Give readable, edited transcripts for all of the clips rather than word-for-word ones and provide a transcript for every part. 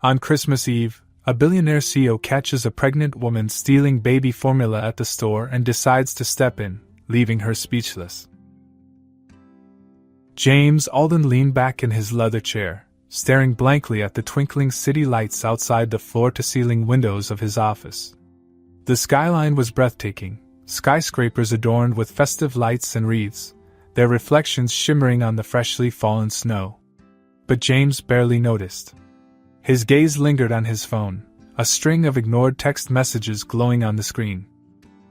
On Christmas Eve, a billionaire CEO catches a pregnant woman stealing baby formula at the store and decides to step in, leaving her speechless. James Alden leaned back in his leather chair, staring blankly at the twinkling city lights outside the floor-to-ceiling windows of his office. The skyline was breathtaking, skyscrapers adorned with festive lights and wreaths, their reflections shimmering on the freshly fallen snow. But James barely noticed. His gaze lingered on his phone, a string of ignored text messages glowing on the screen.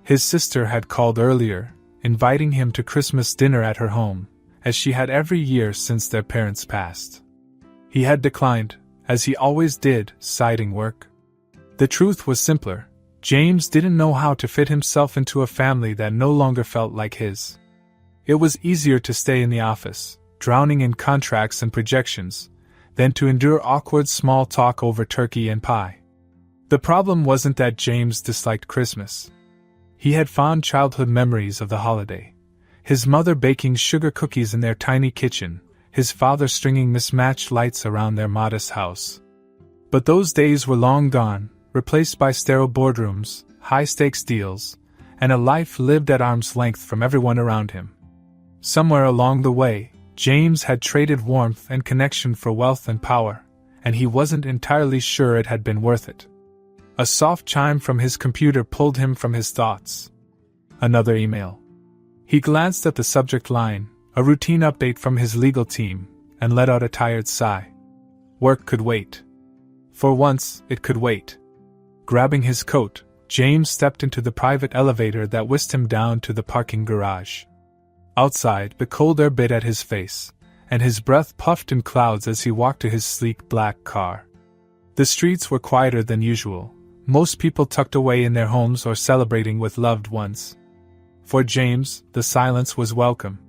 His sister had called earlier, inviting him to Christmas dinner at her home, as she had every year since their parents passed. He had declined, as he always did, citing work. The truth was simpler. James didn't know how to fit himself into a family that no longer felt like his. It was easier to stay in the office, drowning in contracts and projections, than to endure awkward small talk over turkey and pie. The problem wasn't that James disliked Christmas. He had fond childhood memories of the holiday. His mother baking sugar cookies in their tiny kitchen, his father stringing mismatched lights around their modest house. But those days were long gone, replaced by sterile boardrooms, high-stakes deals, and a life lived at arm's length from everyone around him. Somewhere along the way, James had traded warmth and connection for wealth and power, and he wasn't entirely sure it had been worth it. A soft chime from his computer pulled him from his thoughts. Another email. He glanced at the subject line, a routine update from his legal team, and let out a tired sigh. Work could wait. For once, it could wait. Grabbing his coat, James stepped into the private elevator that whisked him down to the parking garage. Outside, the cold air bit at his face, and his breath puffed in clouds as he walked to his sleek black car. The streets were quieter than usual, most people tucked away in their homes or celebrating with loved ones. For James, the silence was welcome.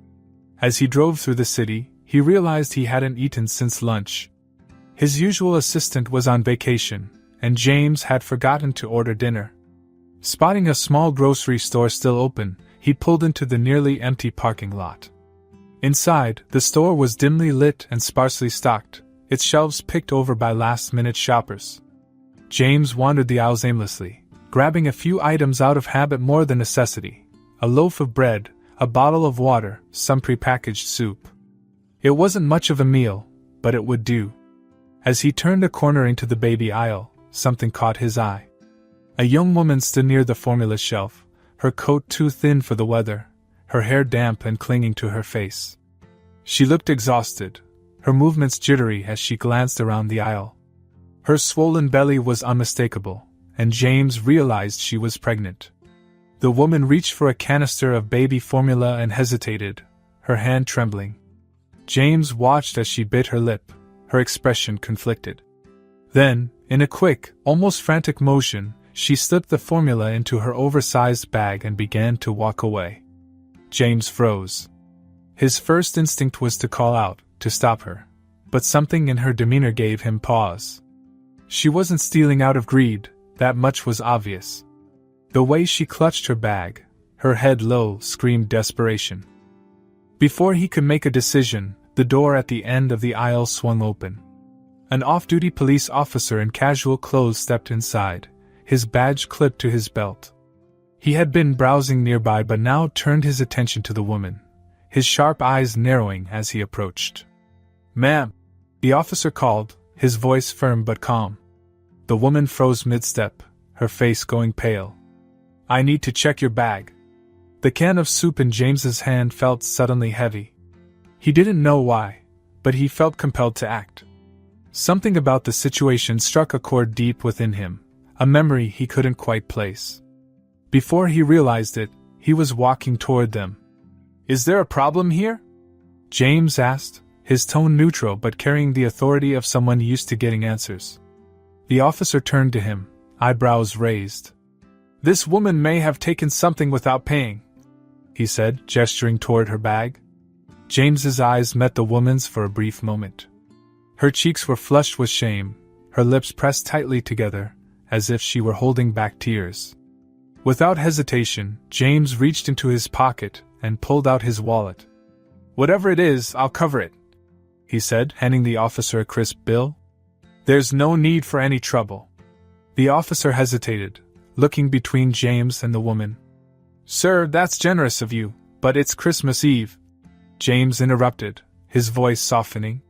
As he drove through the city, he realized he hadn't eaten since lunch. His usual assistant was on vacation, and James had forgotten to order dinner. Spotting a small grocery store still open, he pulled into the nearly empty parking lot. Inside, the store was dimly lit and sparsely stocked, its shelves picked over by last-minute shoppers. James wandered the aisles aimlessly, grabbing a few items out of habit more than necessity: a loaf of bread, a bottle of water, some prepackaged soup. It wasn't much of a meal, but it would do. As he turned a corner into the baby aisle, something caught his eye. A young woman stood near the formula shelf, her coat too thin for the weather, her hair damp and clinging to her face. She looked exhausted, her movements jittery as she glanced around the aisle. Her swollen belly was unmistakable, and James realized she was pregnant. The woman reached for a canister of baby formula and hesitated, her hand trembling. James watched as she bit her lip, her expression conflicted. Then, in a quick, almost frantic motion, she slipped the formula into her oversized bag and began to walk away. James froze. His first instinct was to call out, to stop her, but something in her demeanor gave him pause. She wasn't stealing out of greed, that much was obvious. The way she clutched her bag, her head low, screamed desperation. Before he could make a decision, the door at the end of the aisle swung open. An off-duty police officer in casual clothes stepped inside, his badge clipped to his belt. He had been browsing nearby but now turned his attention to the woman, his sharp eyes narrowing as he approached. "Ma'am," the officer called, his voice firm but calm. The woman froze mid-step, her face going pale. "I need to check your bag." The can of soup in James's hand felt suddenly heavy. He didn't know why, but he felt compelled to act. Something about the situation struck a chord deep within him, a memory he couldn't quite place. Before he realized it, he was walking toward them. "Is there a problem here?" James asked, his tone neutral but carrying the authority of someone used to getting answers. The officer turned to him, eyebrows raised. "This woman may have taken something without paying," he said, gesturing toward her bag. James's eyes met the woman's for a brief moment. Her cheeks were flushed with shame, her lips pressed tightly together, as if she were holding back tears. Without hesitation, James reached into his pocket and pulled out his wallet. "Whatever it is, I'll cover it," he said, handing the officer a crisp bill. There's no need for any trouble. The officer hesitated, looking between James and the woman. Sir, that's generous of you, but it's Christmas Eve. James interrupted, his voice softening.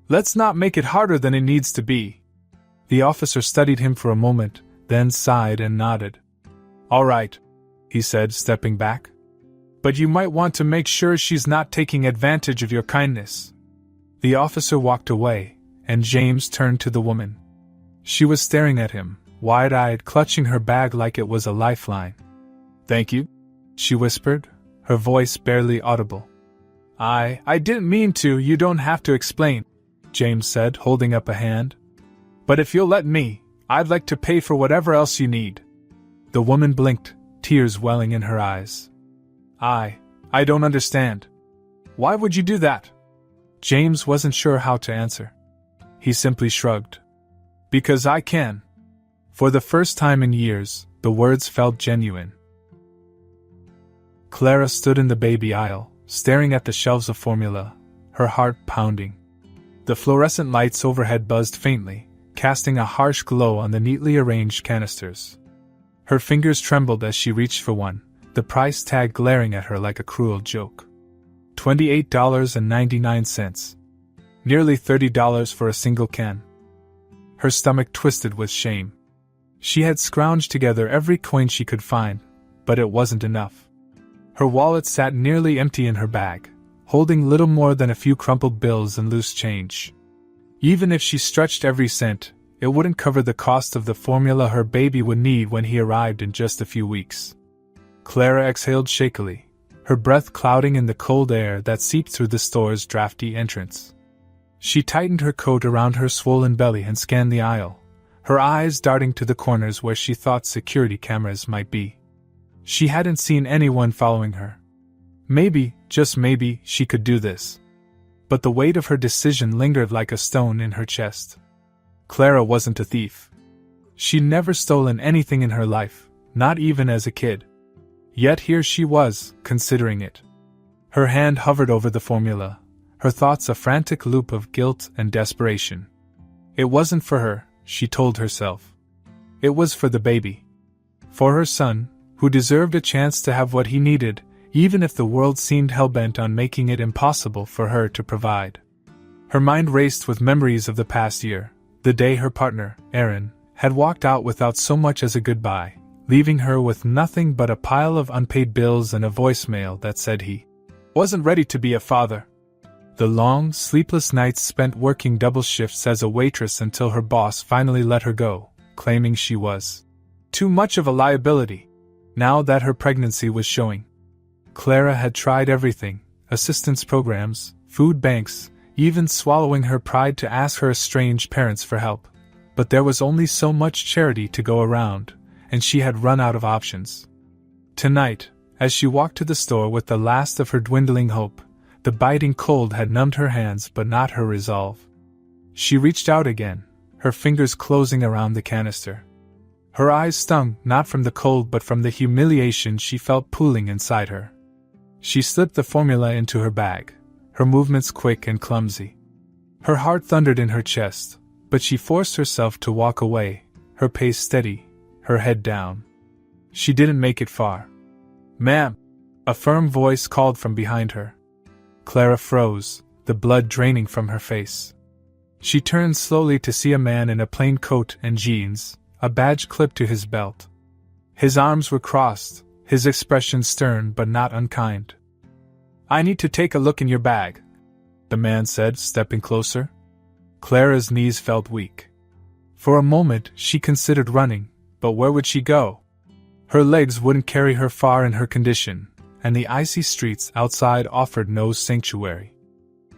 Let's not make it harder than it needs to be. The officer studied him for a moment, then sighed and nodded. All right, he said, stepping back. But you might want to make sure she's not taking advantage of your kindness. The officer walked away, and James turned to the woman. She was staring at him, wide-eyed, clutching her bag like it was a lifeline. Thank you, she whispered, her voice barely audible. I didn't mean to, you don't have to explain, James said, holding up a hand. But if you'll let me, I'd like to pay for whatever else you need. The woman blinked, tears welling in her eyes. I don't understand. Why would you do that? James wasn't sure how to answer. He simply shrugged. Because I can. For the first time in years, the words felt genuine. Clara stood in the baby aisle, staring at the shelves of formula, her heart pounding. The fluorescent lights overhead buzzed faintly, casting a harsh glow on the neatly arranged canisters. Her fingers trembled as she reached for one, the price tag glaring at her like a cruel joke. $28.99. Nearly $30 for a single can. Her stomach twisted with shame. She had scrounged together every coin she could find, but it wasn't enough. Her wallet sat nearly empty in her bag, holding little more than a few crumpled bills and loose change. Even if she stretched every cent, it wouldn't cover the cost of the formula her baby would need when he arrived in just a few weeks. Clara exhaled shakily, her breath clouding in the cold air that seeped through the store's drafty entrance. She tightened her coat around her swollen belly and scanned the aisle, her eyes darting to the corners where she thought security cameras might be. She hadn't seen anyone following her. Maybe, just maybe, she could do this. But the weight of her decision lingered like a stone in her chest. Clara wasn't a thief. She'd never stolen anything in her life, not even as a kid. Yet here she was, considering it. Her hand hovered over the formula, her thoughts a frantic loop of guilt and desperation. It wasn't for her, she told herself. It was for the baby. For her son, who deserved a chance to have what he needed, even if the world seemed hell-bent on making it impossible for her to provide. Her mind raced with memories of the past year, the day her partner, Aaron, had walked out without so much as a goodbye, leaving her with nothing but a pile of unpaid bills and a voicemail that said he wasn't ready to be a father. The long, sleepless nights spent working double shifts as a waitress until her boss finally let her go, claiming she was too much of a liability, now that her pregnancy was showing. Clara had tried everything, assistance programs, food banks, even swallowing her pride to ask her estranged parents for help. But there was only so much charity to go around, and she had run out of options. Tonight, as she walked to the store with the last of her dwindling hope, the biting cold had numbed her hands but not her resolve. She reached out again, her fingers closing around the canister. Her eyes stung, not from the cold but from the humiliation she felt pooling inside her. She slipped the formula into her bag, her movements quick and clumsy. Her heart thundered in her chest, but she forced herself to walk away, her pace steady, her head down. She didn't make it far. "Ma'am!" A firm voice called from behind her. Clara froze, the blood draining from her face. She turned slowly to see a man in a plain coat and jeans, a badge clipped to his belt. His arms were crossed, his expression stern but not unkind. "I need to take a look in your bag," the man said, stepping closer. Clara's knees felt weak. For a moment she considered running, but where would she go? Her legs wouldn't carry her far in her condition, and the icy streets outside offered no sanctuary.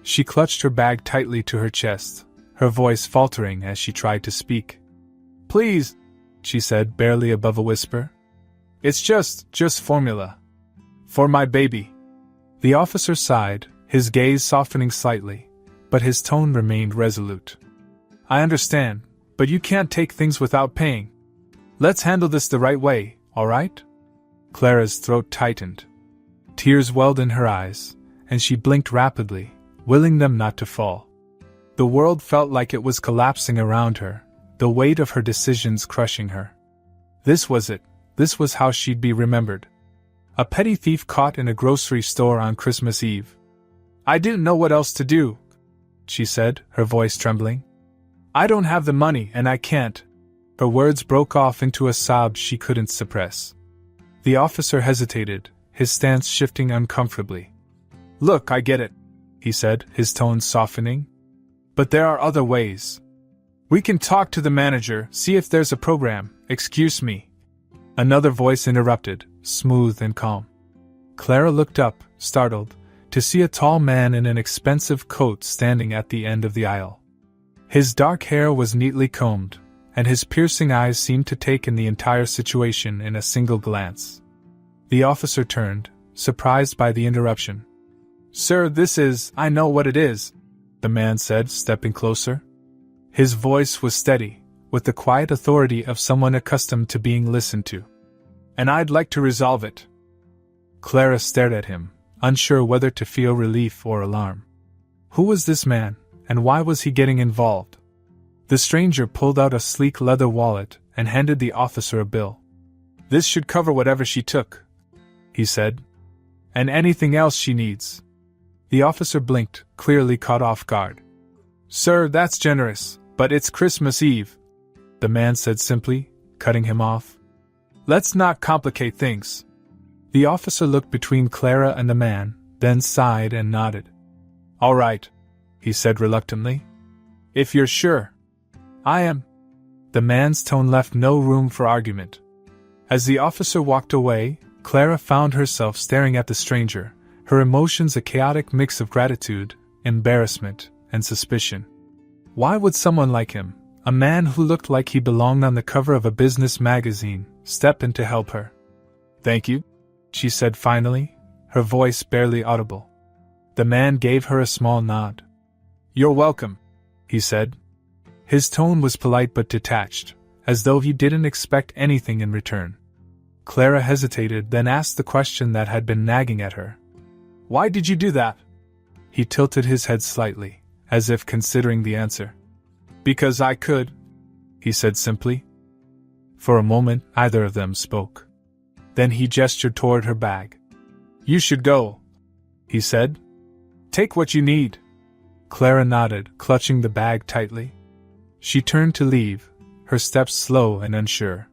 She clutched her bag tightly to her chest, her voice faltering as she tried to speak. "Please," she said, barely above a whisper. "It's just formula. For my baby." The officer sighed, his gaze softening slightly, but his tone remained resolute. "I understand, but you can't take things without paying. Let's handle this the right way, all right?" Clara's throat tightened. Tears welled in her eyes, and she blinked rapidly, willing them not to fall. The world felt like it was collapsing around her, the weight of her decisions crushing her. This was it. This was how she'd be remembered. A petty thief caught in a grocery store on Christmas Eve. "I didn't know what else to do," she said, her voice trembling. "I don't have the money and I can't." Her words broke off into a sob she couldn't suppress. The officer hesitated, his stance shifting uncomfortably. "Look, I get it," he said, his tone softening. "But there are other ways. We can talk to the manager, see if there's a program." "Excuse me." Another voice interrupted, smooth and calm. Clara looked up, startled, to see a tall man in an expensive coat standing at the end of the aisle. His dark hair was neatly combed, and his piercing eyes seemed to take in the entire situation in a single glance. The officer turned, surprised by the interruption. "Sir, I know what it is," the man said, stepping closer. His voice was steady, with the quiet authority of someone accustomed to being listened to. "And I'd like to resolve it." Clara stared at him, unsure whether to feel relief or alarm. Who was this man, and why was he getting involved? The stranger pulled out a sleek leather wallet and handed the officer a bill. "This should cover whatever she took," he said. "And anything else she needs." The officer blinked, clearly caught off guard. "Sir, that's generous, but it's Christmas Eve," the man said simply, cutting him off. "Let's not complicate things." The officer looked between Clara and the man, then sighed and nodded. "All right," he said reluctantly. "If you're sure." "I am." The man's tone left no room for argument. As the officer walked away, Clara found herself staring at the stranger, her emotions a chaotic mix of gratitude, embarrassment, and suspicion. Why would someone like him, a man who looked like he belonged on the cover of a business magazine, step in to help her? "Thank you," she said finally, her voice barely audible. The man gave her a small nod. "You're welcome," he said. His tone was polite but detached, as though he didn't expect anything in return. Clara hesitated, then asked the question that had been nagging at her. "Why did you do that?" He tilted his head slightly, as if considering the answer. "Because I could," he said simply. For a moment, neither of them spoke. Then he gestured toward her bag. "You should go," he said. "Take what you need." Clara nodded, clutching the bag tightly. She turned to leave, her steps slow and unsure.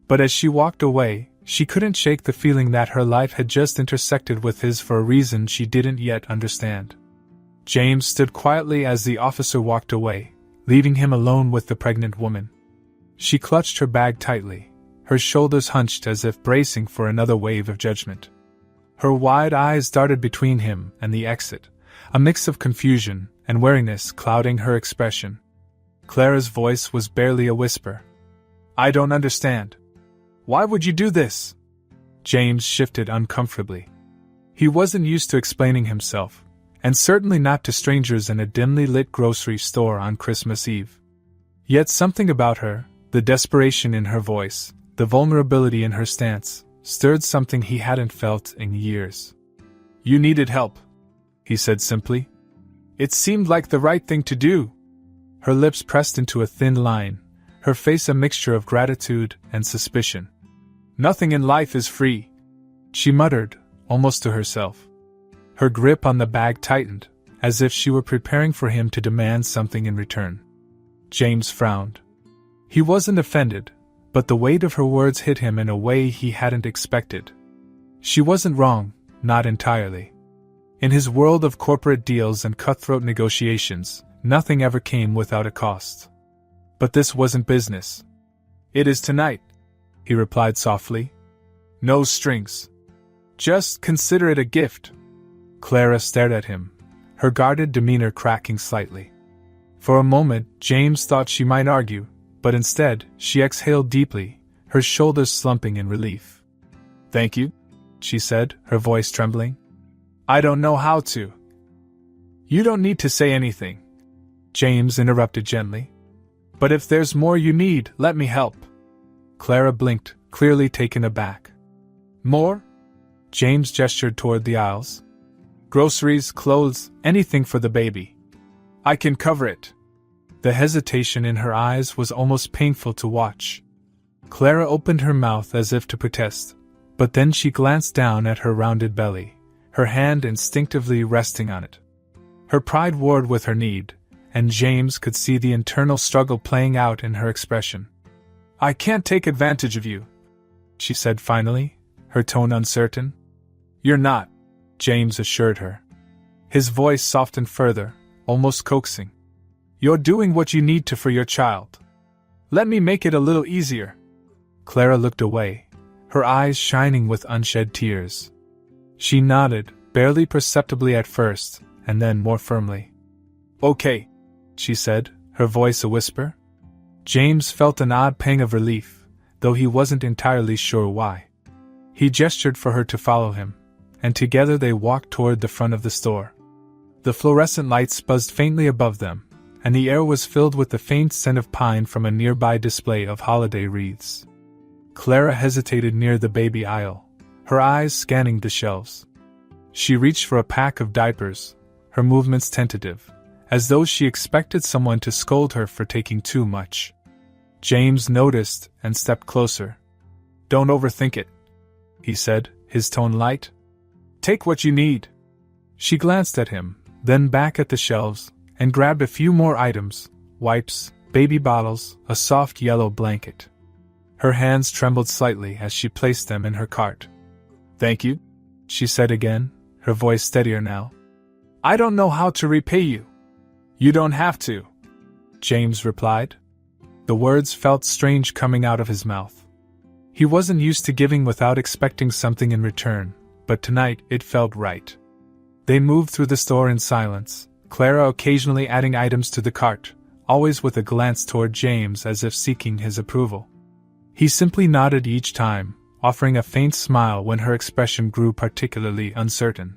But as she walked away, she couldn't shake the feeling that her life had just intersected with his for a reason she didn't yet understand. James stood quietly as the officer walked away, leaving him alone with the pregnant woman. She clutched her bag tightly, her shoulders hunched as if bracing for another wave of judgment. Her wide eyes darted between him and the exit, a mix of confusion and wariness clouding her expression. Clara's voice was barely a whisper. "I don't understand. Why would you do this?" James shifted uncomfortably. He wasn't used to explaining himself, and certainly not to strangers in a dimly lit grocery store on Christmas Eve. Yet something about her, the desperation in her voice, the vulnerability in her stance, stirred something he hadn't felt in years. "You needed help," he said simply. "It seemed like the right thing to do." Her lips pressed into a thin line, her face a mixture of gratitude and suspicion. "Nothing in life is free," she muttered, almost to herself. Her grip on the bag tightened, as if she were preparing for him to demand something in return. James frowned. He wasn't offended, but the weight of her words hit him in a way he hadn't expected. She wasn't wrong, not entirely. In his world of corporate deals and cutthroat negotiations, nothing ever came without a cost. But this wasn't business. "It is tonight," he replied softly. "No strings. Just consider it a gift." Clara stared at him, her guarded demeanor cracking slightly. For a moment, James thought she might argue, but instead, she exhaled deeply, her shoulders slumping in relief. "Thank you," she said, her voice trembling. "I don't know how to." "You don't need to say anything," James interrupted gently. "But if there's more you need, let me help." Clara blinked, clearly taken aback. "More?" James gestured toward the aisles. "Groceries, clothes, anything for the baby." I can cover it. The hesitation in her eyes was almost painful to watch. Clara opened her mouth as if to protest, but then she glanced down at her rounded belly, her hand instinctively resting on it. Her pride warred with her need, and James could see the internal struggle playing out in her expression. I can't take advantage of you, she said finally, her tone uncertain. You're not, James assured her. His voice softened further, almost coaxing. You're doing what you need to for your child. Let me make it a little easier. Clara looked away, her eyes shining with unshed tears. She nodded, barely perceptibly at first, and then more firmly. Okay, she said, her voice a whisper. James felt an odd pang of relief, though he wasn't entirely sure why. He gestured for her to follow him, and together they walked toward the front of the store. The fluorescent lights buzzed faintly above them, and the air was filled with the faint scent of pine from a nearby display of holiday wreaths. Clara hesitated near the baby aisle, her eyes scanning the shelves. She reached for a pack of diapers, her movements tentative, as though she expected someone to scold her for taking too much. James noticed and stepped closer. Don't overthink it, he said, his tone light. Take what you need. She glanced at him, then back at the shelves, and grabbed a few more items, wipes, baby bottles, a soft yellow blanket. Her hands trembled slightly as she placed them in her cart. Thank you, she said again, her voice steadier now. I don't know how to repay you. You don't have to, James replied. The words felt strange coming out of his mouth. He wasn't used to giving without expecting something in return, but tonight it felt right. They moved through the store in silence, Clara occasionally adding items to the cart, always with a glance toward James as if seeking his approval. He simply nodded each time, offering a faint smile when her expression grew particularly uncertain.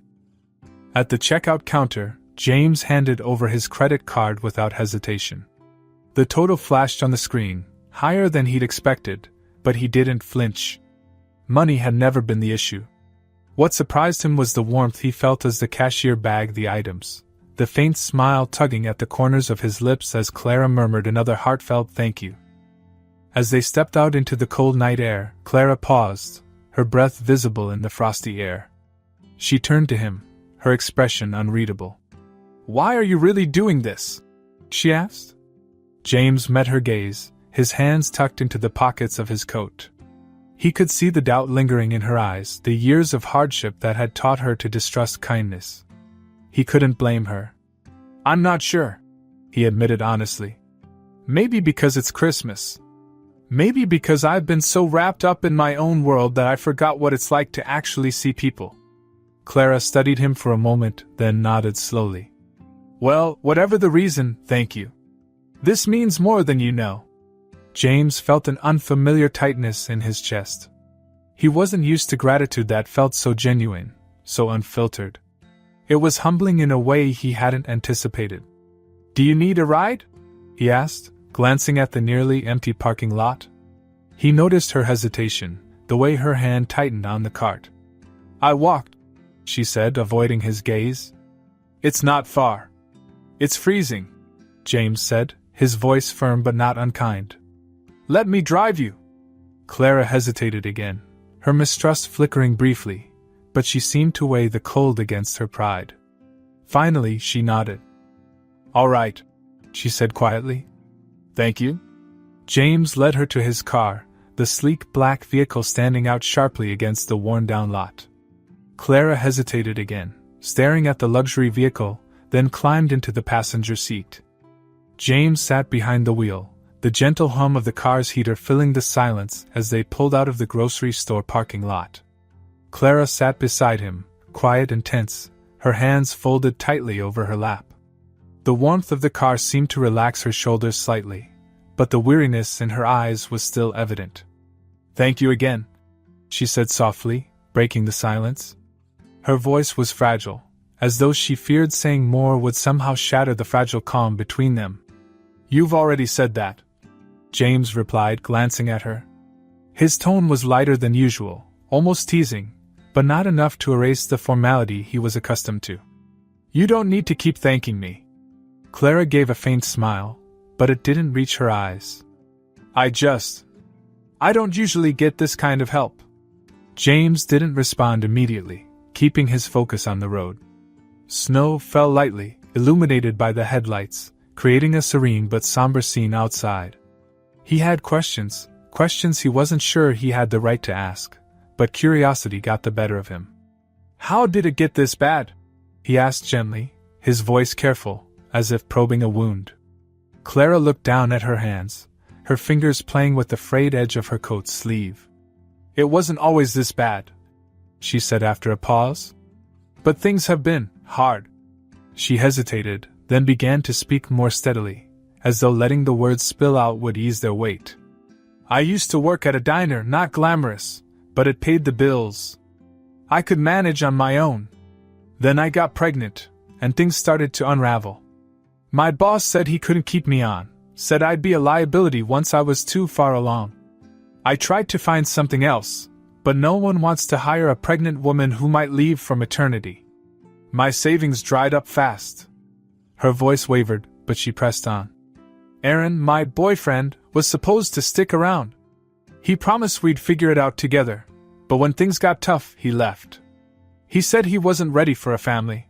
At the checkout counter, James handed over his credit card without hesitation. The total flashed on the screen, higher than he'd expected, but he didn't flinch. Money had never been the issue. What surprised him was the warmth he felt as the cashier bagged the items, the faint smile tugging at the corners of his lips as Clara murmured another heartfelt thank you. As they stepped out into the cold night air, Clara paused, her breath visible in the frosty air. She turned to him, her expression unreadable. Why are you really doing this? She asked. James met her gaze, his hands tucked into the pockets of his coat. He could see the doubt lingering in her eyes, the years of hardship that had taught her to distrust kindness. He couldn't blame her. I'm not sure, he admitted honestly. Maybe because it's Christmas. Maybe because I've been so wrapped up in my own world that I forgot what it's like to actually see people. Clara studied him for a moment, then nodded slowly. Well, whatever the reason, thank you. This means more than you know. James felt an unfamiliar tightness in his chest. He wasn't used to gratitude that felt so genuine, so unfiltered. It was humbling in a way he hadn't anticipated. Do you need a ride? He asked, glancing at the nearly empty parking lot. He noticed her hesitation, the way her hand tightened on the cart. I walked, she said, avoiding his gaze. It's not far. It's freezing, James said, his voice firm but not unkind. Let me drive you. Clara hesitated again, her mistrust flickering briefly, but she seemed to weigh the cold against her pride. Finally, she nodded. All right, she said quietly. Thank you. James led her to his car, the sleek black vehicle standing out sharply against the worn-down lot. Clara hesitated again, staring at the luxury vehicle, then climbed into the passenger seat. James sat behind the wheel, the gentle hum of the car's heater filling the silence as they pulled out of the grocery store parking lot. Clara sat beside him, quiet and tense, her hands folded tightly over her lap. The warmth of the car seemed to relax her shoulders slightly, but the weariness in her eyes was still evident. Thank you again, she said softly, breaking the silence. Her voice was fragile, as though she feared saying more would somehow shatter the fragile calm between them. You've already said that, James replied, glancing at her. His tone was lighter than usual, almost teasing, but not enough to erase the formality he was accustomed to. You don't need to keep thanking me. Clara gave a faint smile, but it didn't reach her eyes. I don't usually get this kind of help. James didn't respond immediately, keeping his focus on the road. Snow fell lightly, illuminated by the headlights, creating a serene but somber scene outside. He had questions he wasn't sure he had the right to ask, but curiosity got the better of him. How did it get this bad? He asked gently, his voice careful, as if probing a wound. Clara looked down at her hands, her fingers playing with the frayed edge of her coat sleeve. It wasn't always this bad, she said after a pause. But things have been hard. She hesitated, then began to speak more steadily, as though letting the words spill out would ease their weight. I used to work at a diner, not glamorous, but it paid the bills. I could manage on my own. Then I got pregnant, and things started to unravel. My boss said he couldn't keep me on, said I'd be a liability once I was too far along. I tried to find something else, but no one wants to hire a pregnant woman who might leave for maternity. My savings dried up fast. Her voice wavered, but she pressed on. Aaron, my boyfriend, was supposed to stick around. He promised we'd figure it out together, but when things got tough, he left. He said he wasn't ready for a family.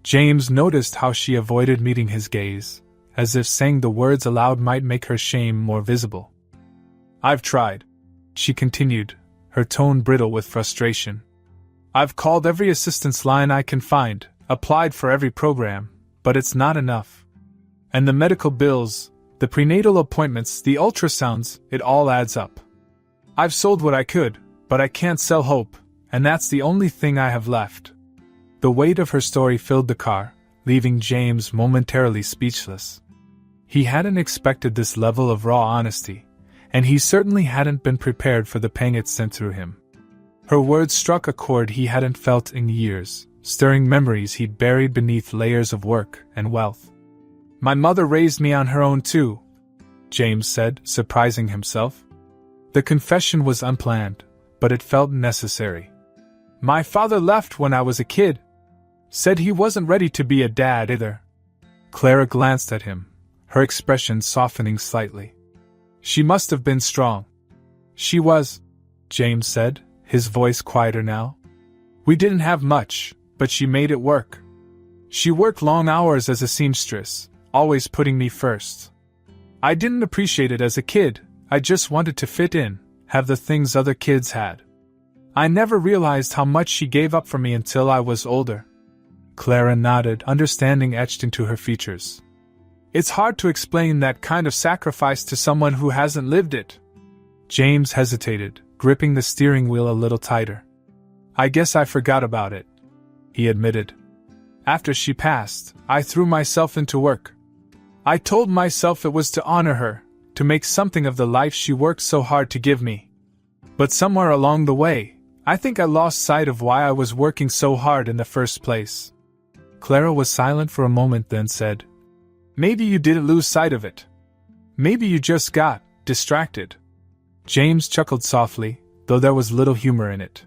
James noticed how she avoided meeting his gaze, as if saying the words aloud might make her shame more visible. I've tried, she continued, her tone brittle with frustration. I've called every assistance line I can find, applied for every program, but it's not enough. And the medical bills, the prenatal appointments, the ultrasounds, it all adds up. I've sold what I could, but I can't sell hope, and that's the only thing I have left. The weight of her story filled the car, leaving James momentarily speechless. He hadn't expected this level of raw honesty, and he certainly hadn't been prepared for the pang it sent through him. Her words struck a chord he hadn't felt in years, stirring memories he'd buried beneath layers of work and wealth. My mother raised me on her own too, James said, surprising himself. The confession was unplanned, but it felt necessary. My father left when I was a kid. Said he wasn't ready to be a dad either. Clara glanced at him, her expression softening slightly. She must have been strong. She was, James said, his voice quieter now. We didn't have much, but she made it work. She worked long hours as a seamstress, always putting me first. I didn't appreciate it as a kid, I just wanted to fit in, have the things other kids had. I never realized how much she gave up for me until I was older. Clara nodded, understanding etched into her features. It's hard to explain that kind of sacrifice to someone who hasn't lived it. James hesitated, gripping the steering wheel a little tighter. I guess I forgot about it, he admitted. After she passed, I threw myself into work. I told myself it was to honor her, to make something of the life she worked so hard to give me. But somewhere along the way, I think I lost sight of why I was working so hard in the first place. Clara was silent for a moment, then said, Maybe you didn't lose sight of it. Maybe you just got distracted. James chuckled softly, though there was little humor in it.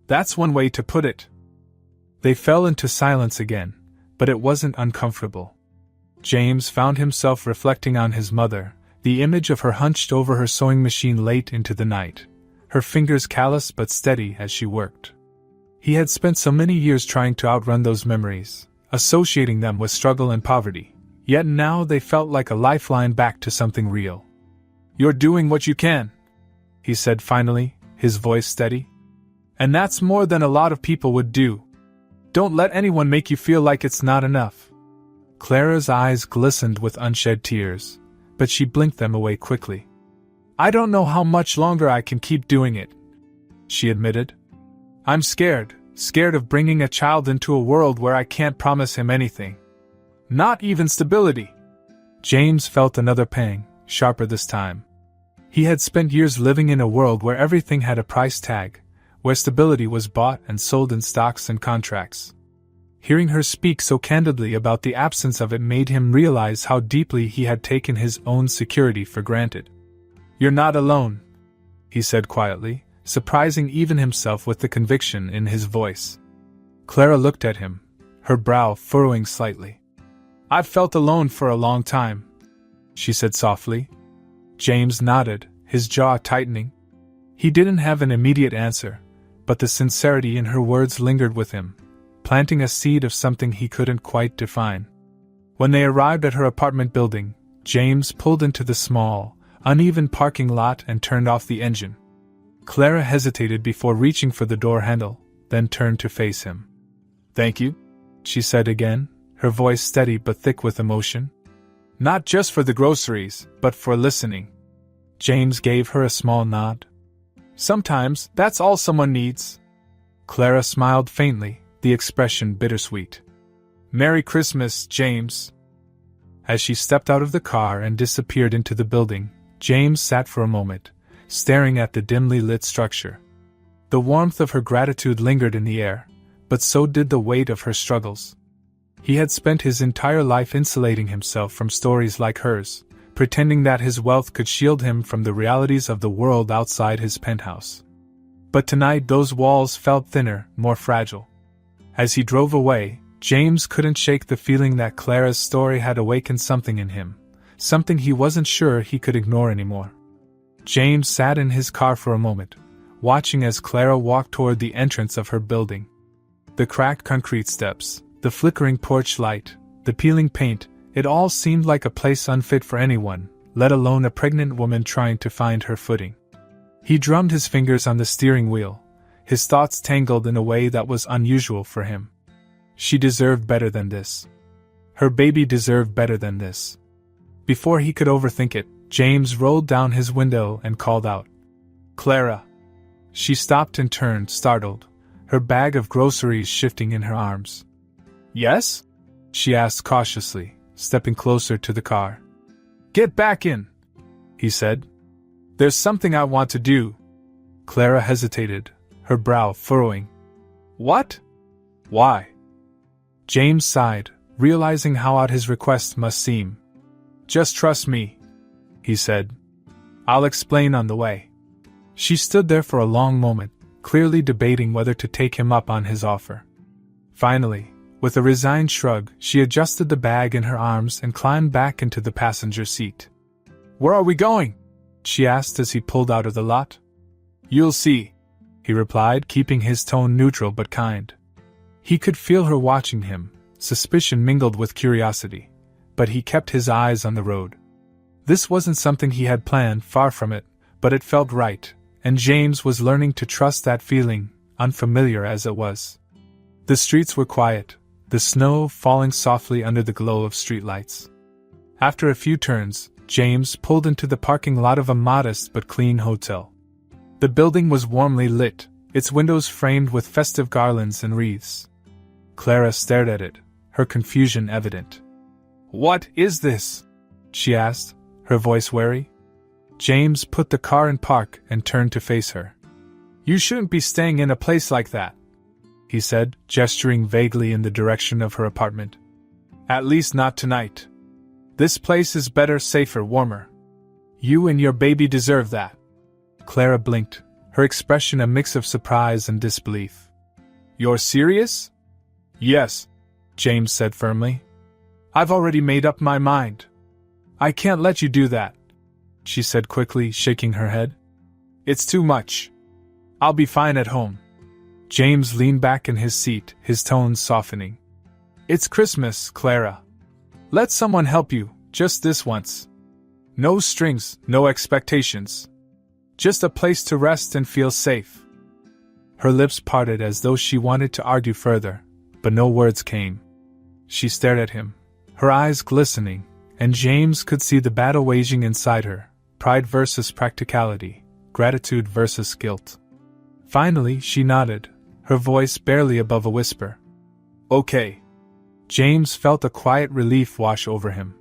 That's one way to put it. They fell into silence again, but it wasn't uncomfortable. James found himself reflecting on his mother, the image of her hunched over her sewing machine late into the night, her fingers callous but steady as she worked. He had spent so many years trying to outrun those memories, associating them with struggle and poverty, yet now they felt like a lifeline back to something real. You're doing what you can, he said finally, his voice steady. And that's more than a lot of people would do. Don't let anyone make you feel like it's not enough. Clara's eyes glistened with unshed tears, but she blinked them away quickly. I don't know how much longer I can keep doing it, she admitted. I'm scared of bringing a child into a world where I can't promise him anything. Not even stability. James felt another pang, sharper this time. He had spent years living in a world where everything had a price tag, where stability was bought and sold in stocks and contracts. Hearing her speak so candidly about the absence of it made him realize how deeply he had taken his own security for granted. You're not alone, he said quietly, surprising even himself with the conviction in his voice. Clara looked at him, her brow furrowing slightly. I've felt alone for a long time, she said softly. James nodded, his jaw tightening. He didn't have an immediate answer, but the sincerity in her words lingered with him, planting a seed of something he couldn't quite define. When they arrived at her apartment building, James pulled into the small, uneven parking lot and turned off the engine. Clara hesitated before reaching for the door handle, then turned to face him. "Thank you," she said again, her voice steady but thick with emotion. "Not just for the groceries, but for listening." James gave her a small nod. "Sometimes, that's all someone needs." Clara smiled faintly, the expression bittersweet. "Merry Christmas, James." As she stepped out of the car and disappeared into the building, James sat for a moment, staring at the dimly lit structure. The warmth of her gratitude lingered in the air, but so did the weight of her struggles. He had spent his entire life insulating himself from stories like hers, pretending that his wealth could shield him from the realities of the world outside his penthouse. But tonight those walls felt thinner, more fragile. As he drove away, James couldn't shake the feeling that Clara's story had awakened something in him, something he wasn't sure he could ignore anymore. James sat in his car for a moment, watching as Clara walked toward the entrance of her building. The cracked concrete steps, the flickering porch light, the peeling paint, it all seemed like a place unfit for anyone, let alone a pregnant woman trying to find her footing. He drummed his fingers on the steering wheel, his thoughts tangled in a way that was unusual for him. She deserved better than this. Her baby deserved better than this. Before he could overthink it, James rolled down his window and called out, "Clara." She stopped and turned, startled, her bag of groceries shifting in her arms. "Yes?" she asked cautiously, stepping closer to the car. "Get back in," he said. "There's something I want to do." Clara hesitated, her brow furrowing. "What? Why?" James sighed, realizing how odd his request must seem. "Just trust me," he said. "I'll explain on the way." She stood there for a long moment, clearly debating whether to take him up on his offer. Finally, with a resigned shrug, she adjusted the bag in her arms and climbed back into the passenger seat. "Where are we going?" she asked as he pulled out of the lot. "You'll see," he replied, keeping his tone neutral but kind. He could feel her watching him, suspicion mingled with curiosity, but he kept his eyes on the road. This wasn't something he had planned, far from it, but it felt right, and James was learning to trust that feeling, unfamiliar as it was. The streets were quiet, the snow falling softly under the glow of streetlights. After a few turns, James pulled into the parking lot of a modest but clean hotel. The building was warmly lit, its windows framed with festive garlands and wreaths. Clara stared at it, her confusion evident. "What is this?" she asked, her voice wary. James put the car in park and turned to face her. "You shouldn't be staying in a place like that," he said, gesturing vaguely in the direction of her apartment. "At least not tonight. This place is better, safer, warmer. You and your baby deserve that." Clara blinked, her expression a mix of surprise and disbelief. "You're serious?" "Yes," James said firmly. "I've already made up my mind. I can't let you do that," she said quickly, shaking her head. "It's too much. I'll be fine at home." James leaned back in his seat, his tones softening. "It's Christmas, Clara. Let someone help you, just this once. No strings, no expectations. Just a place to rest and feel safe." Her lips parted as though she wanted to argue further, but no words came. She stared at him, her eyes glistening, and James could see the battle waging inside her, pride versus practicality, gratitude versus guilt. Finally, she nodded, her voice barely above a whisper. "Okay." James felt a quiet relief wash over him.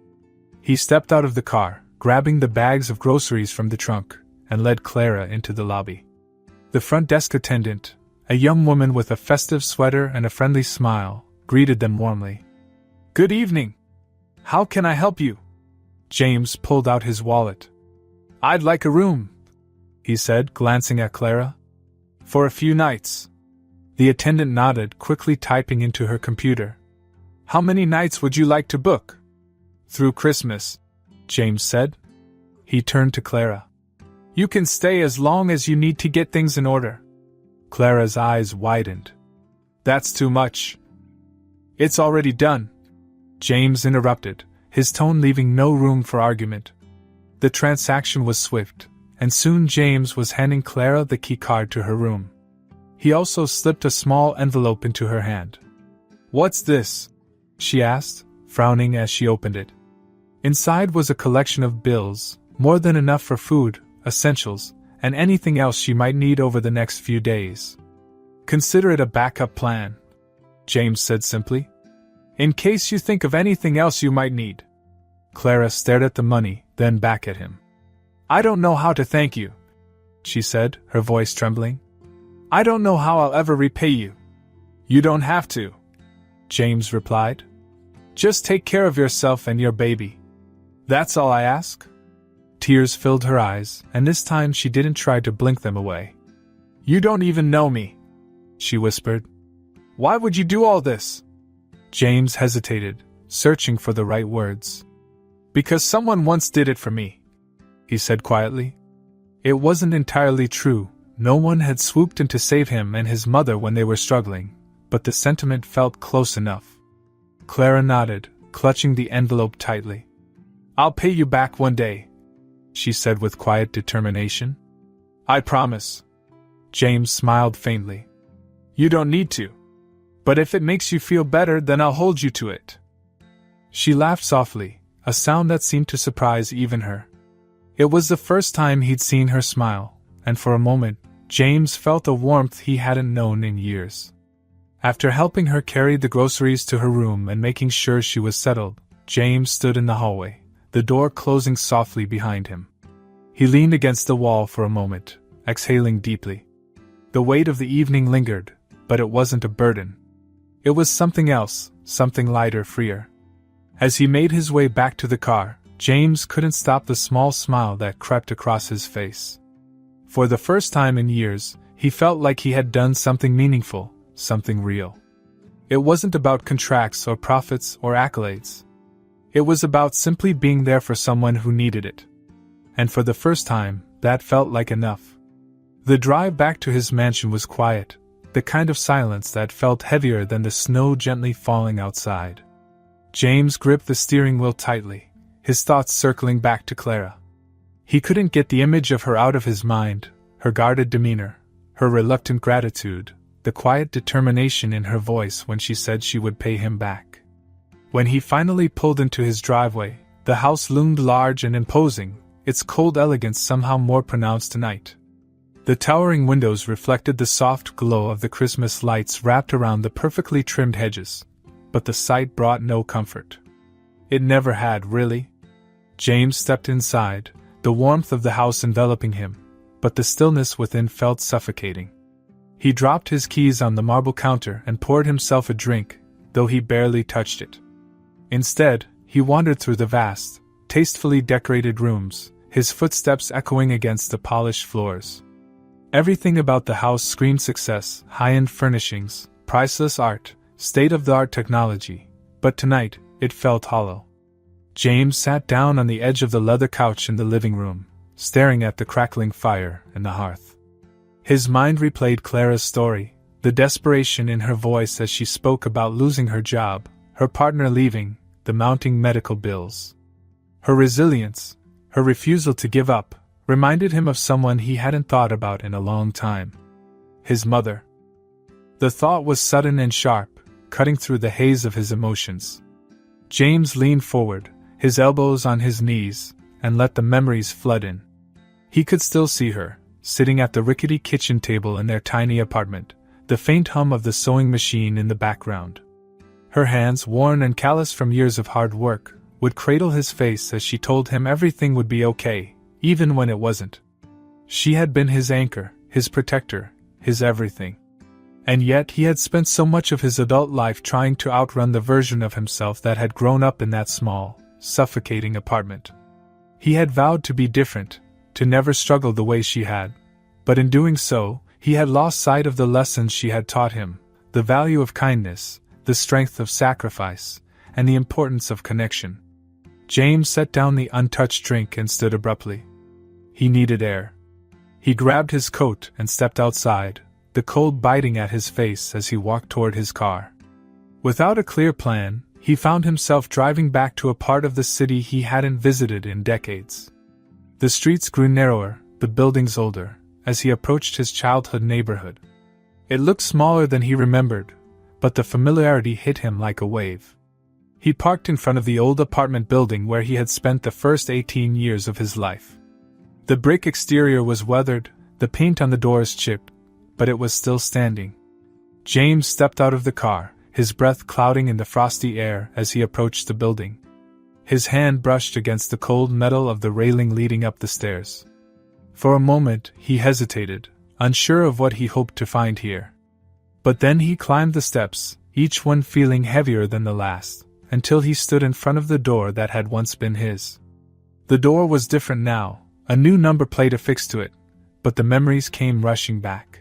He stepped out of the car, grabbing the bags of groceries from the trunk, and led Clara into the lobby. The front desk attendant, a young woman with a festive sweater and a friendly smile, greeted them warmly. "Good evening. How can I help you?" James pulled out his wallet. "I'd like a room," he said, glancing at Clara. "For a few nights." The attendant nodded, quickly typing into her computer. "How many nights would you like to book?" Through Christmas, James said. He turned to Clara. You can stay as long as you need to get things in order. Clara's eyes widened. That's too much. It's already done, James interrupted, his tone leaving no room for argument. The transaction was swift, and soon James was handing Clara the key card to her room. He also slipped a small envelope into her hand. What's this? She asked, frowning as she opened it. Inside was a collection of bills, more than enough for food, essentials, and anything else she might need over the next few days. Consider it a backup plan, James said simply. In case you think of anything else you might need. Clara stared at the money, then back at him. I don't know how to thank you, she said, her voice trembling. I don't know how I'll ever repay you. You don't have to, James replied. Just take care of yourself and your baby. That's all I ask. Tears filled her eyes, and this time she didn't try to blink them away. You don't even know me, she whispered. Why would you do all this? James hesitated, searching for the right words. Because someone once did it for me, he said quietly. It wasn't entirely true. No one had swooped in to save him and his mother when they were struggling, but the sentiment felt close enough. Clara nodded, clutching the envelope tightly. I'll pay you back one day, she said with quiet determination. I promise. James smiled faintly. You don't need to. But if it makes you feel better, then I'll hold you to it. She laughed softly, a sound that seemed to surprise even her. It was the first time he'd seen her smile, and for a moment, James felt a warmth he hadn't known in years. After helping her carry the groceries to her room and making sure she was settled, James stood in the hallway, the door closing softly behind him. He leaned against the wall for a moment, exhaling deeply. The weight of the evening lingered, but it wasn't a burden. It was something else, something lighter, freer. As he made his way back to the car, James couldn't stop the small smile that crept across his face. For the first time in years, he felt like he had done something meaningful, something real. It wasn't about contracts or profits or accolades. It was about simply being there for someone who needed it. And for the first time, that felt like enough. The drive back to his mansion was quiet, the kind of silence that felt heavier than the snow gently falling outside. James gripped the steering wheel tightly, his thoughts circling back to Clara. He couldn't get the image of her out of his mind, her guarded demeanor, her reluctant gratitude, the quiet determination in her voice when she said she would pay him back. When he finally pulled into his driveway, the house loomed large and imposing, its cold elegance somehow more pronounced tonight. The towering windows reflected the soft glow of the Christmas lights wrapped around the perfectly trimmed hedges, but the sight brought no comfort. It never had, really. James stepped inside, the warmth of the house enveloping him, but the stillness within felt suffocating. He dropped his keys on the marble counter and poured himself a drink, though he barely touched it. Instead, he wandered through the vast, tastefully decorated rooms, his footsteps echoing against the polished floors. Everything about the house screamed success, high-end furnishings, priceless art, state-of-the-art technology, but tonight, it felt hollow. James sat down on the edge of the leather couch in the living room, staring at the crackling fire and the hearth. His mind replayed Clara's story, the desperation in her voice as she spoke about losing her job, her partner leaving, the mounting medical bills. Her resilience, her refusal to give up, reminded him of someone he hadn't thought about in a long time. His mother. The thought was sudden and sharp, cutting through the haze of his emotions. James leaned forward, his elbows on his knees, and let the memories flood in. He could still see her, sitting at the rickety kitchen table in their tiny apartment, the faint hum of the sewing machine in the background. Her hands, worn and calloused from years of hard work, would cradle his face as she told him everything would be okay, even when it wasn't. She had been his anchor, his protector, his everything. And yet he had spent so much of his adult life trying to outrun the version of himself that had grown up in that small, suffocating apartment. He had vowed to be different, to never struggle the way she had, but in doing so, he had lost sight of the lessons she had taught him, the value of kindness, the strength of sacrifice, and the importance of connection. James set down the untouched drink and stood abruptly. He needed air. He grabbed his coat and stepped outside, the cold biting at his face as he walked toward his car. Without a clear plan, he found himself driving back to a part of the city he hadn't visited in decades. The streets grew narrower, the buildings older, as he approached his childhood neighborhood. It looked smaller than he remembered, but the familiarity hit him like a wave. He parked in front of the old apartment building where he had spent the first 18 years of his life. The brick exterior was weathered, the paint on the doors chipped, but it was still standing. James stepped out of the car, his breath clouding in the frosty air as he approached the building. His hand brushed against the cold metal of the railing leading up the stairs. For a moment, he hesitated, unsure of what he hoped to find here. But then he climbed the steps, each one feeling heavier than the last, until he stood in front of the door that had once been his. The door was different now, a new number plate affixed to it, but the memories came rushing back.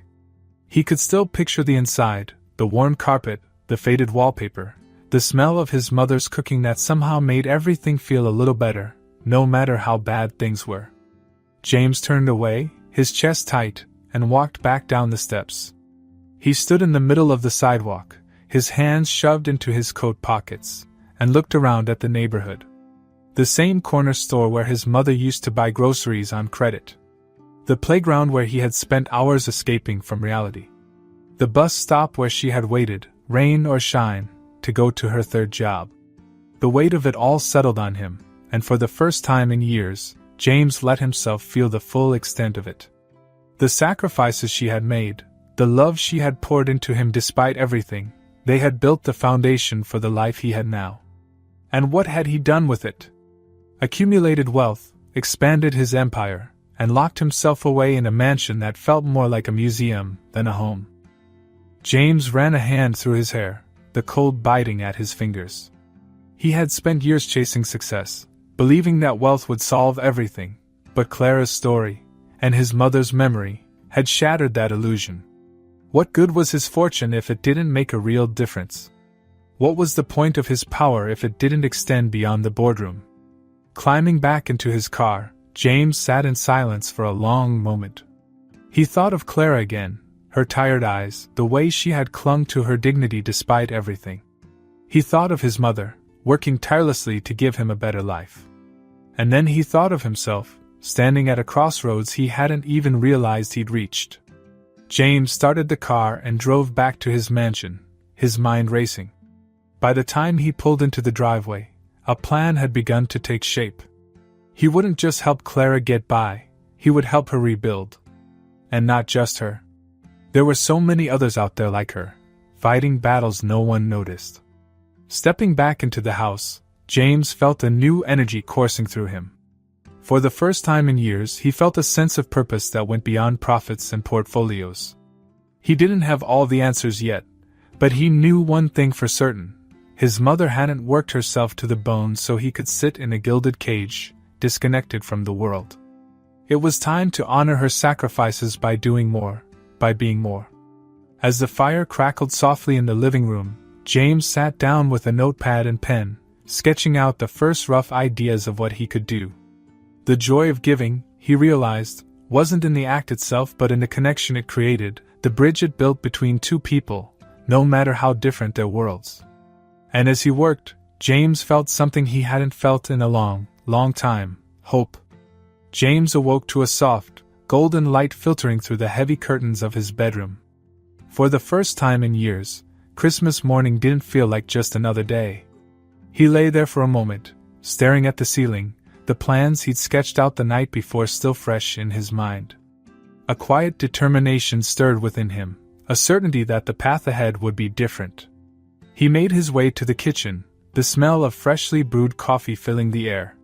He could still picture the inside, the worn carpet, the faded wallpaper, the smell of his mother's cooking that somehow made everything feel a little better, no matter how bad things were. James turned away, his chest tight, and walked back down the steps. He stood in the middle of the sidewalk, his hands shoved into his coat pockets, and looked around at the neighborhood. The same corner store where his mother used to buy groceries on credit. The playground where he had spent hours escaping from reality. The bus stop where she had waited, rain or shine, to go to her third job. The weight of it all settled on him, and for the first time in years, James let himself feel the full extent of it. The sacrifices she had made, the love she had poured into him despite everything, they had built the foundation for the life he had now. And what had he done with it? Accumulated wealth, expanded his empire, and locked himself away in a mansion that felt more like a museum than a home. James ran a hand through his hair, the cold biting at his fingers. He had spent years chasing success, believing that wealth would solve everything, but Clara's story, and his mother's memory, had shattered that illusion. What good was his fortune if it didn't make a real difference? What was the point of his power if it didn't extend beyond the boardroom? Climbing back into his car, James sat in silence for a long moment. He thought of Clara again, her tired eyes, the way she had clung to her dignity despite everything. He thought of his mother, working tirelessly to give him a better life. And then he thought of himself, standing at a crossroads he hadn't even realized he'd reached. James started the car and drove back to his mansion, his mind racing. By the time he pulled into the driveway, a plan had begun to take shape. He wouldn't just help Clara get by, he would help her rebuild. And not just her. There were so many others out there like her, fighting battles no one noticed. Stepping back into the house, James felt a new energy coursing through him. For the first time in years, he felt a sense of purpose that went beyond profits and portfolios. He didn't have all the answers yet, but he knew one thing for certain. His mother hadn't worked herself to the bone so he could sit in a gilded cage, disconnected from the world. It was time to honor her sacrifices by doing more, by being more. As the fire crackled softly in the living room, James sat down with a notepad and pen, sketching out the first rough ideas of what he could do. The joy of giving, he realized, wasn't in the act itself but in the connection it created, the bridge it built between two people, no matter how different their worlds. And as he worked, James felt something he hadn't felt in a long, long time: hope. James awoke to a soft, golden light filtering through the heavy curtains of his bedroom. For the first time in years, Christmas morning didn't feel like just another day. He lay there for a moment, staring at the ceiling, the plans he'd sketched out the night before still fresh in his mind. A quiet determination stirred within him, a certainty that the path ahead would be different. He made his way to the kitchen, the smell of freshly brewed coffee filling the air.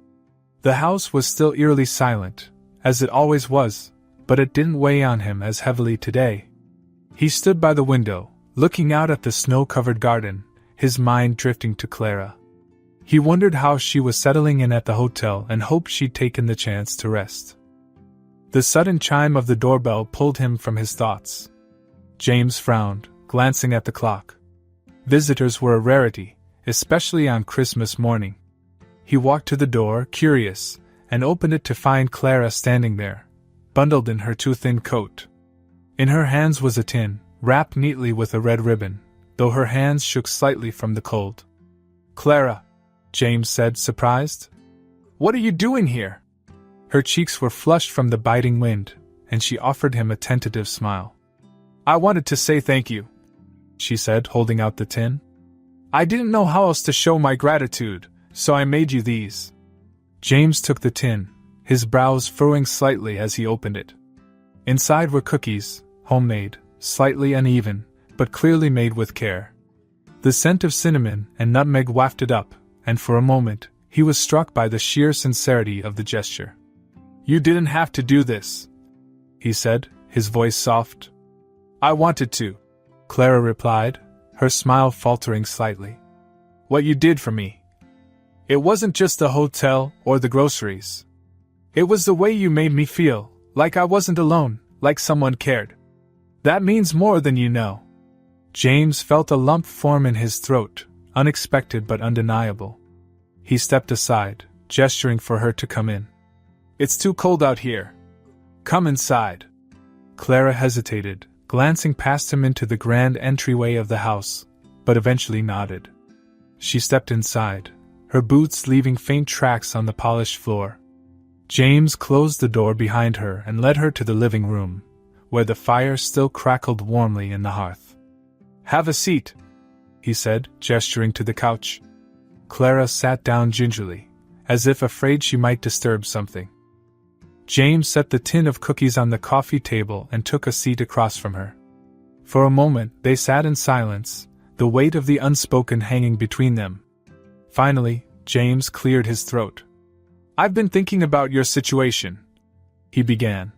The house was still eerily silent, as it always was, but it didn't weigh on him as heavily today. He stood by the window, looking out at the snow-covered garden, his mind drifting to Clara. He wondered how she was settling in at the hotel and hoped she'd taken the chance to rest. The sudden chime of the doorbell pulled him from his thoughts. James frowned, glancing at the clock. Visitors were a rarity, especially on Christmas morning. He walked to the door, curious, and opened it to find Clara standing there, bundled in her too thin coat. In her hands was a tin, wrapped neatly with a red ribbon, though her hands shook slightly from the cold. "Clara," James said, surprised. "What are you doing here?" Her cheeks were flushed from the biting wind, and she offered him a tentative smile. "I wanted to say thank you," she said, holding out the tin. "I didn't know how else to show my gratitude, so I made you these." James took the tin, his brows furrowing slightly as he opened it. Inside were cookies, homemade, slightly uneven, but clearly made with care. The scent of cinnamon and nutmeg wafted up, and for a moment, he was struck by the sheer sincerity of the gesture. "You didn't have to do this," he said, his voice soft. "I wanted to," Clara replied, her smile faltering slightly. "What you did for me. It wasn't just the hotel or the groceries. It was the way you made me feel, like I wasn't alone, like someone cared. That means more than you know." James felt a lump form in his throat, unexpected but undeniable. He stepped aside, gesturing for her to come in. "It's too cold out here. Come inside." Clara hesitated, glancing past him into the grand entryway of the house, but eventually nodded. She stepped inside, her boots leaving faint tracks on the polished floor. James closed the door behind her and led her to the living room, where the fire still crackled warmly in the hearth. "Have a seat," he said, gesturing to the couch. Clara sat down gingerly, as if afraid she might disturb something. James set the tin of cookies on the coffee table and took a seat across from her. For a moment they sat in silence, the weight of the unspoken hanging between them. Finally, James cleared his throat. "I've been thinking about your situation," he began.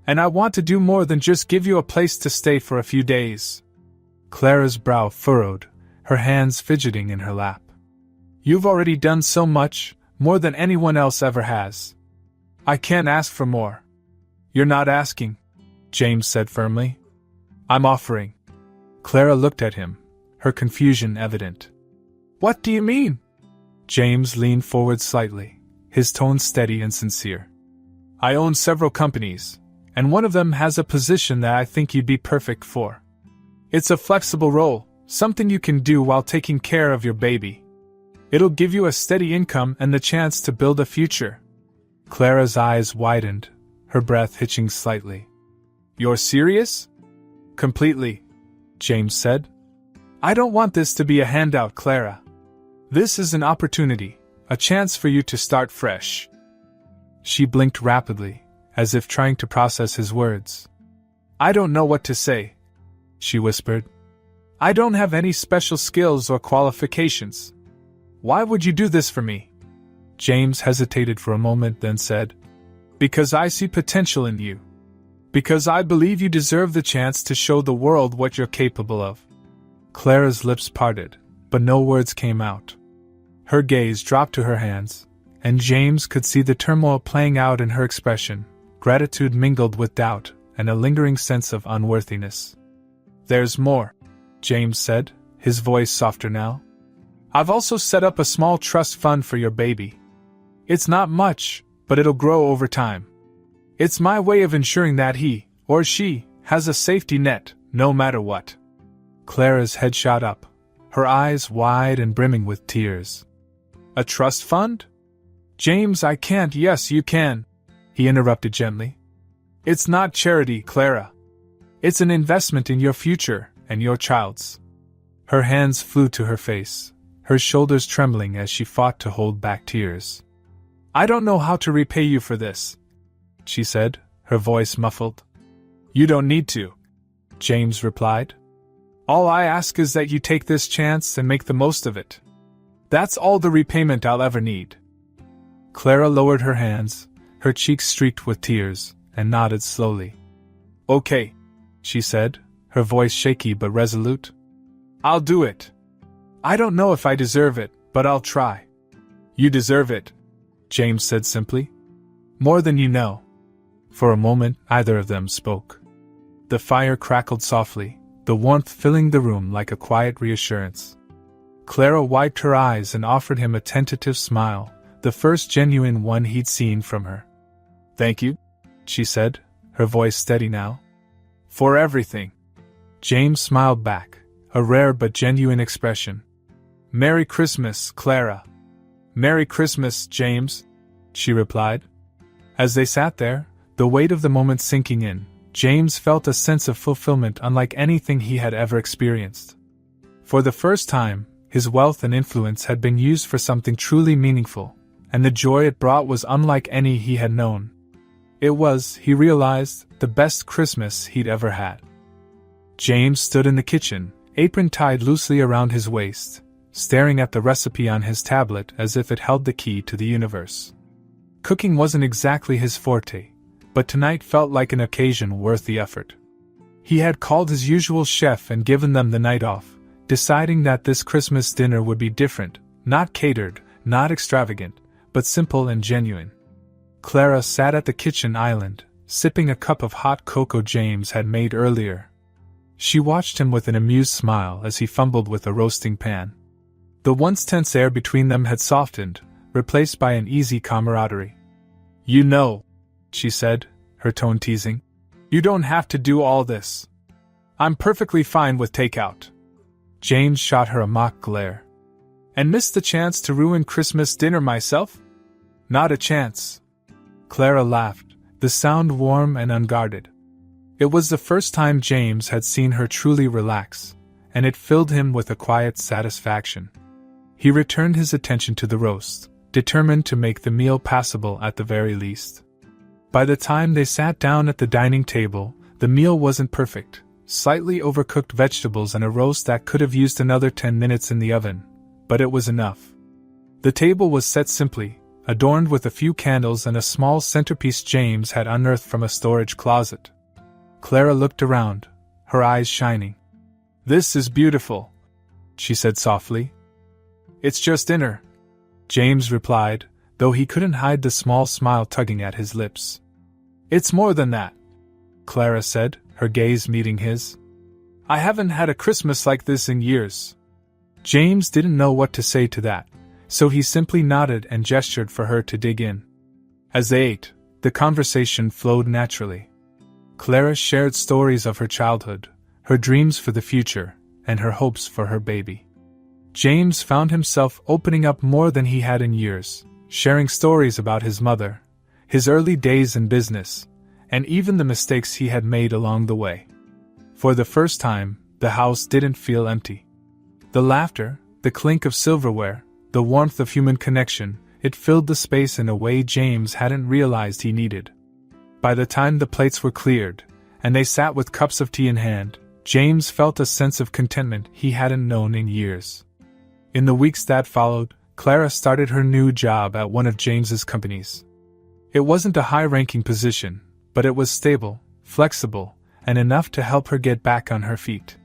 "And I want to do more than just give you a place to stay for a few days." Clara's brow furrowed, her hands fidgeting in her lap. "You've already done so much, more than anyone else ever has. I can't ask for more." "You're not asking," James said firmly. "I'm offering." Clara looked at him, her confusion evident. "What do you mean?" James leaned forward slightly, his tone steady and sincere. "I own several companies, and one of them has a position that I think you'd be perfect for. It's a flexible role, something you can do while taking care of your baby. It'll give you a steady income and the chance to build a future." Clara's eyes widened, her breath hitching slightly. "You're serious?" "Completely," James said. "I don't want this to be a handout, Clara. This is an opportunity, a chance for you to start fresh." She blinked rapidly, as if trying to process his words. "I don't know what to say," she whispered. "I don't have any special skills or qualifications. Why would you do this for me?" James hesitated for a moment, then said, "Because I see potential in you. Because I believe you deserve the chance to show the world what you're capable of." Clara's lips parted, but no words came out. Her gaze dropped to her hands, and James could see the turmoil playing out in her expression, gratitude mingled with doubt, and a lingering sense of unworthiness. "There's more," James said, his voice softer now. "I've also set up a small trust fund for your baby. It's not much, but it'll grow over time. It's my way of ensuring that he, or she, has a safety net, no matter what." Clara's head shot up, her eyes wide and brimming with tears. "A trust fund?" "James, I can't." "Yes, you can," he interrupted gently. "It's not charity, Clara. It's an investment in your future, and your child's." Her hands flew to her face, her shoulders trembling as she fought to hold back tears. "I don't know how to repay you for this," she said, her voice muffled. "You don't need to," James replied. "All I ask is that you take this chance and make the most of it. That's all the repayment I'll ever need." Clara lowered her hands, her cheeks streaked with tears, and nodded slowly. "Okay," she said, her voice shaky but resolute. "I'll do it. I don't know if I deserve it, but I'll try." "You deserve it," James said simply. "More than you know." For a moment, neither of them spoke. The fire crackled softly, the warmth filling the room like a quiet reassurance. Clara wiped her eyes and offered him a tentative smile, the first genuine one he'd seen from her. "Thank you," she said, her voice steady now. "For everything." James smiled back, a rare but genuine expression. "Merry Christmas, Clara." "Merry Christmas, James," she replied. As they sat there, the weight of the moment sinking in, James felt a sense of fulfillment unlike anything he had ever experienced. For the first time, his wealth and influence had been used for something truly meaningful, and the joy it brought was unlike any he had known. It was, he realized, the best Christmas he'd ever had. James stood in the kitchen, apron tied loosely around his waist, staring at the recipe on his tablet as if it held the key to the universe. Cooking wasn't exactly his forte, but tonight felt like an occasion worth the effort. He had called his usual chef and given them the night off, deciding that this Christmas dinner would be different, not catered, not extravagant, but simple and genuine. Clara sat at the kitchen island, sipping a cup of hot cocoa James had made earlier. She watched him with an amused smile as he fumbled with a roasting pan. The once tense air between them had softened, replaced by an easy camaraderie. "You know," she said, her tone teasing, "you don't have to do all this. I'm perfectly fine with takeout." James shot her a mock glare. "And missed the chance to ruin Christmas dinner myself?" "Not a chance." Clara laughed, the sound warm and unguarded. It was the first time James had seen her truly relax, and it filled him with a quiet satisfaction. He returned his attention to the roast, determined to make the meal passable at the very least. By the time they sat down at the dining table, the meal wasn't perfect, slightly overcooked vegetables and a roast that could have used another 10 minutes in the oven, but it was enough. The table was set simply, adorned with a few candles and a small centerpiece James had unearthed from a storage closet. Clara looked around, her eyes shining. "This is beautiful," she said softly. "It's just dinner," James replied, though he couldn't hide the small smile tugging at his lips. "It's more than that," Clara said, her gaze meeting his. "I haven't had a Christmas like this in years." James didn't know what to say to that, so he simply nodded and gestured for her to dig in. As they ate, the conversation flowed naturally. Clara shared stories of her childhood, her dreams for the future, and her hopes for her baby. James found himself opening up more than he had in years, sharing stories about his mother, his early days in business, and even the mistakes he had made along the way. For the first time, the house didn't feel empty. The laughter, the clink of silverware, the warmth of human connection, it filled the space in a way James hadn't realized he needed. By the time the plates were cleared, and they sat with cups of tea in hand, James felt a sense of contentment he hadn't known in years. In the weeks that followed, Clara started her new job at one of James's companies. It wasn't a high-ranking position, but it was stable, flexible, and enough to help her get back on her feet.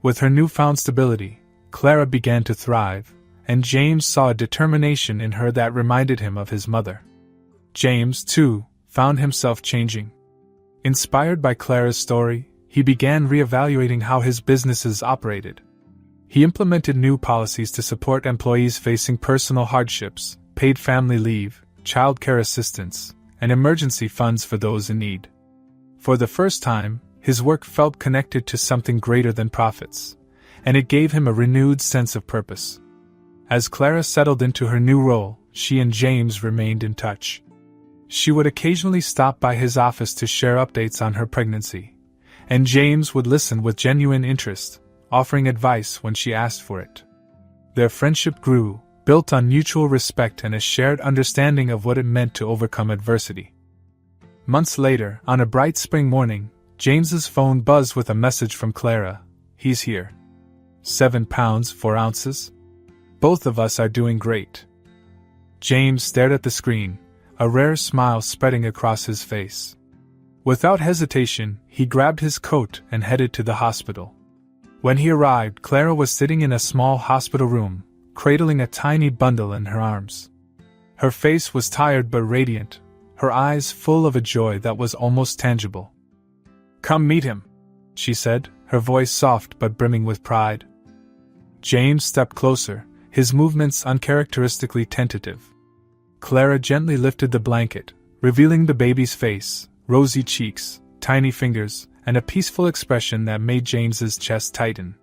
With her newfound stability, Clara began to thrive, and James saw a determination in her that reminded him of his mother. James, too, found himself changing. Inspired by Clara's story, he began reevaluating how his businesses operated. He implemented new policies to support employees facing personal hardships, paid family leave, childcare assistance, and emergency funds for those in need. For the first time, his work felt connected to something greater than profits, and it gave him a renewed sense of purpose. As Clara settled into her new role, she and James remained in touch. She would occasionally stop by his office to share updates on her pregnancy, and James would listen with genuine interest, offering advice when she asked for it. Their friendship grew, built on mutual respect and a shared understanding of what it meant to overcome adversity. Months later, on a bright spring morning, James's phone buzzed with a message from Clara. "He's here. 7 pounds 4 ounces. Both of us are doing great." James stared at the screen, a rare smile spreading across his face. Without hesitation, he grabbed his coat and headed to the hospital. When he arrived, Clara was sitting in a small hospital room, cradling a tiny bundle in her arms. Her face was tired but radiant, her eyes full of a joy that was almost tangible. "Come meet him," she said, her voice soft but brimming with pride. James stepped closer, his movements uncharacteristically tentative. Clara gently lifted the blanket, revealing the baby's face, rosy cheeks, tiny fingers, and a peaceful expression that made James's chest tighten.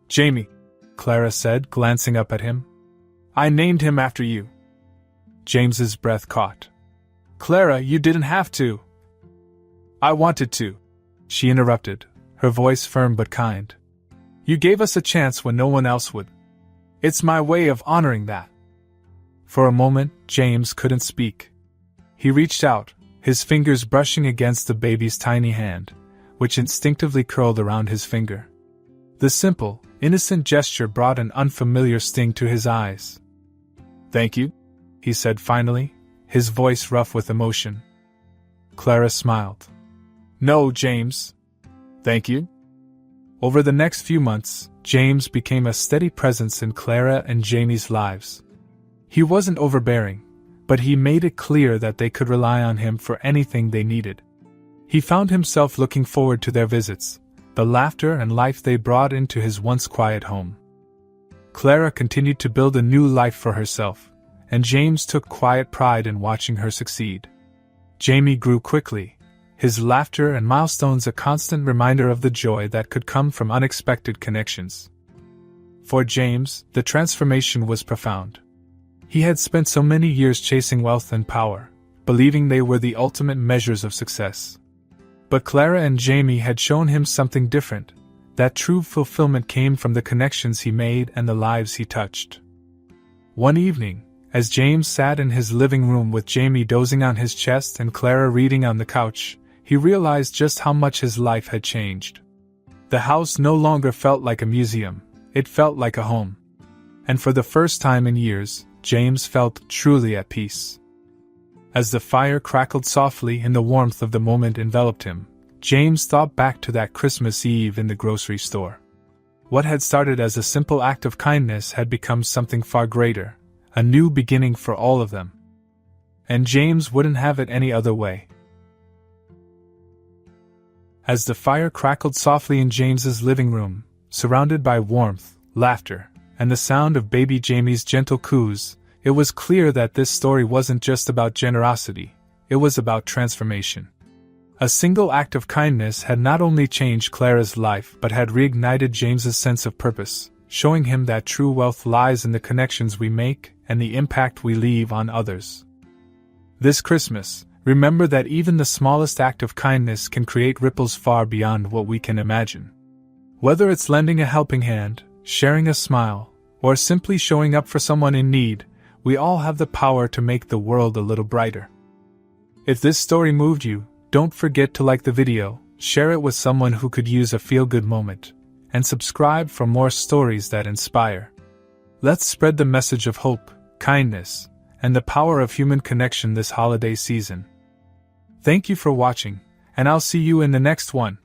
"Jamie," Clara said, glancing up at him. "I named him after you." James's breath caught. "Clara, you didn't have to." "I wanted to," she interrupted, her voice firm but kind. "You gave us a chance when no one else would. It's my way of honoring that." For a moment, James couldn't speak. He reached out, his fingers brushing against the baby's tiny hand, which instinctively curled around his finger. The simple, innocent gesture brought an unfamiliar sting to his eyes. "Thank you," he said finally, his voice rough with emotion. Clara smiled. "No, James. Thank you." Over the next few months, James became a steady presence in Clara and Jamie's lives. He wasn't overbearing, but he made it clear that they could rely on him for anything they needed. He found himself looking forward to their visits, the laughter and life they brought into his once quiet home. Clara continued to build a new life for herself, and James took quiet pride in watching her succeed. Jamie grew quickly, his laughter and milestones a constant reminder of the joy that could come from unexpected connections. For James, the transformation was profound. He had spent so many years chasing wealth and power, believing they were the ultimate measures of success. But Clara and Jamie had shown him something different, that true fulfillment came from the connections he made and the lives he touched. One evening, as James sat in his living room with Jamie dozing on his chest and Clara reading on the couch, he realized just how much his life had changed. The house no longer felt like a museum, it felt like a home. And for the first time in years, James felt truly at peace. As the fire crackled softly and the warmth of the moment enveloped him, James thought back to that Christmas Eve in the grocery store. What had started as a simple act of kindness had become something far greater, a new beginning for all of them. And James wouldn't have it any other way. As the fire crackled softly in James's living room, surrounded by warmth, laughter, and the sound of baby Jamie's gentle coos, it was clear that this story wasn't just about generosity, it was about transformation. A single act of kindness had not only changed Clara's life but had reignited James's sense of purpose, showing him that true wealth lies in the connections we make and the impact we leave on others. This Christmas, remember that even the smallest act of kindness can create ripples far beyond what we can imagine. Whether it's lending a helping hand, sharing a smile, or simply showing up for someone in need, we all have the power to make the world a little brighter. If this story moved you, don't forget to like the video, share it with someone who could use a feel-good moment, and subscribe for more stories that inspire. Let's spread the message of hope, kindness, and the power of human connection this holiday season. Thank you for watching, and I'll see you in the next one.